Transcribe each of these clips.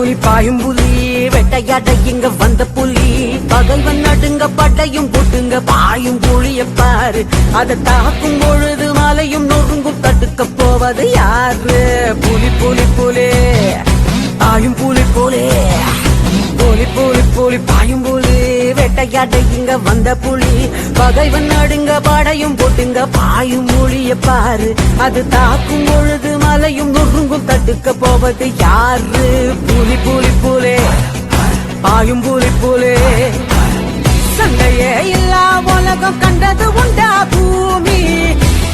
புலி பாயும் புலி வெட்டையாட்ட இங்க வந்த புலி பகைவன் நடுங்க பட்டையும் போட்டுங்க பாயும் புலிய பாரு அதை தாக்கும் பொழுது மலையும் நொறுங்கும் தடுக்க போவது யாரு புலி புலி புலி பாயும் புலி புலி புலி புலி புலி பாயும் புலி வெட்டையாட்ட இங்க வந்த புலி பகைவன் நடுங்க படையும் போட்டுங்க பாயும் புலிய பாரு அது தாக்கும் பொழுது மலையும் நொறுங்கும் தடுக்க போவது யாரு புலி புலி புலி பாயும் புலி புலி சண்டையே இல்லா உலகம் கண்டது உண்டா பூமி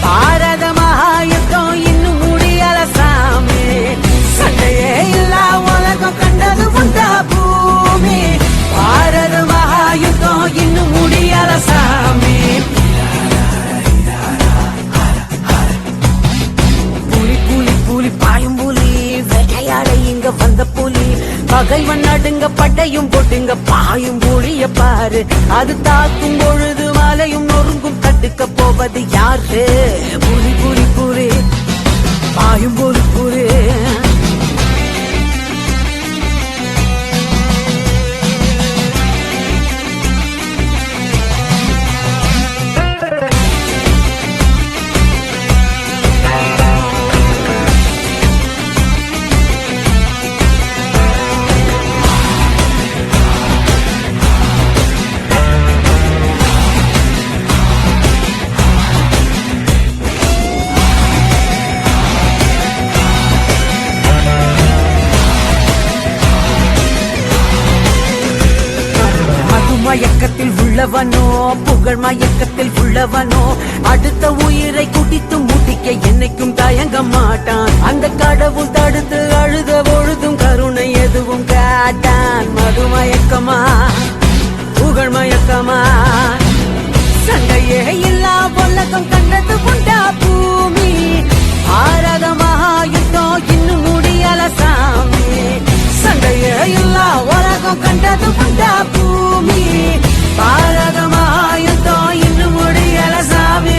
பாரத மகாயுத்தம் இன்னும் முடியல சாமி சண்டையே இல்லா உலகம் கண்டது உண்டா பூமி பாரத மகாயுத்தம் இன்னும் முடியல சாமி புலி புலி புலி பாயும் புலி வேட்டையாட இங்க வந்த புலி பகைவன் நடுங்க பட்டையும் போட்டுங்க பாயும் புலிய பாரு அது தாக்கும் பொழுது மலையும் நொறுங்கும் தடுக்க போவது யாரு புலி புலி புலி பாயும் புலி புலி மயக்கத்தில் உள்ளவனோ புகழ் மயக்கத்தில் உள்ளவனோ அடுத்த உயிரை குடித்து முட்டிக்க என்னைக்கும் தயங்க மாட்டான் அந்த கடவுள் தடுத்து அழுத பொழுதும் கருணை எதுவும் காட்டான் மதுமயக்கமா புகழ் மயக்கமா சண்டையே இல்லா உலகம் கண்டது உண்டா பூமி பாரத மகாயுத்தம் இன்னும் முடியல சாமி சண்டையே இல்லா உலகம் கண்டது உண்டா பூமி பாரத மகாயுத்தம் இன்னும் முடியல சாமி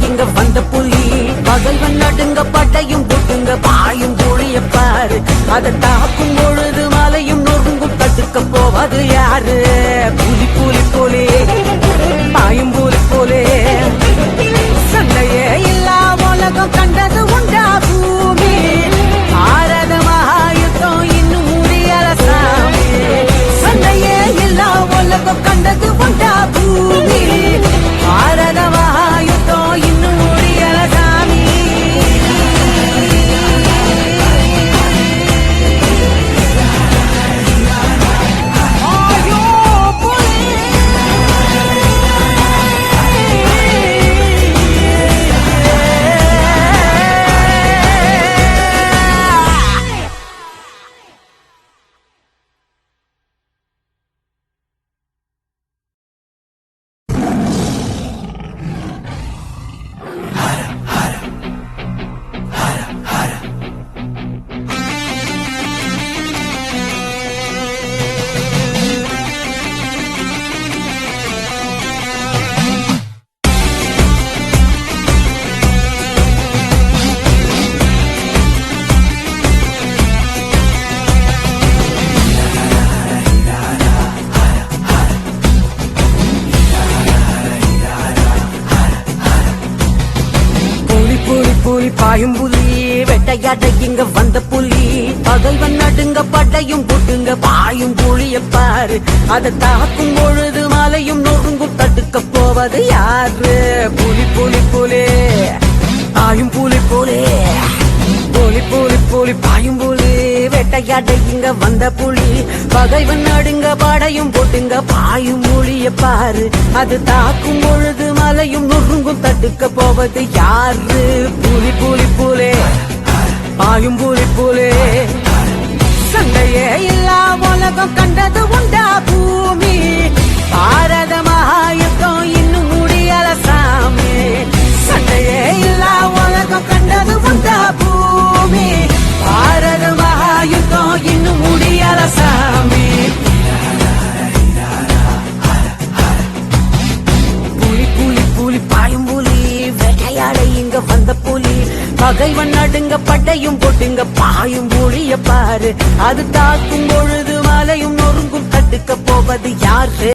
இங்க வந்த புலி பகைவன் நடுங்க பட்டையும் போட்டுங்க பாயும் புலிய பாரு அதை தாக்கும் பொழுது மலையும் நொறுங்கும் தடுக்க போவது யாரு புலி புலி புலி பாயும் புலி புலி சண்டையே இல்லா உலகம் கண்டது உண்டா பூமி பாரத மகாயுத்தம் இன்னும் முடியல சாமி சண்டையே இல்லா உலகம் கண்டது உண்டா பூமி பாரத மகாயுத்தம் இன்னும் முடியல சாமி புலி பாயும் புலி வெட்டையாட்ட இங்க வந்த புலி பகைவன் நடுங்க பட்டையும் போட்டுங்க பாயும் புலிய பாரு அதை தாக்கும் பொழுது மலையும் நொறுங்கும் தடுக்க போவது யாரு புலி புலி புலி பாயும் புலி போலே புலி புலி புலி பாயும் புலி வேட்டையாட இங்க வந்த புலி பகைவன் நடுங்க படையும் போட்டுங்க பாயும் புலிய பாரு அது தாக்கும் பொழுது மலையும் நொறுங்கும் தடுக்க போவது யாரு புலி புலி புலே பாயும் புலி புலே சண்டையே இல்லா உலகம் கண்டது உண்டா பூமி பாரத மகாயுத்தம் இன்னும் முடியல சாமி சண்டையே இல்லா உலகம் கண்டது உண்டா பூமி பாரத மகாயுத்தம் இன்னும் முடியல சாமி புலி புலி புலி பாயும் புலி வேட்டையாட இங்க வந்த புலி பகைவன் நடுங்க பட்டையும் போட்டுங்க பாயும் புலிய பாரு அது தாக்கும் பொழுது மலையும் நொறுங்கும் தடுக்க போவது யாரு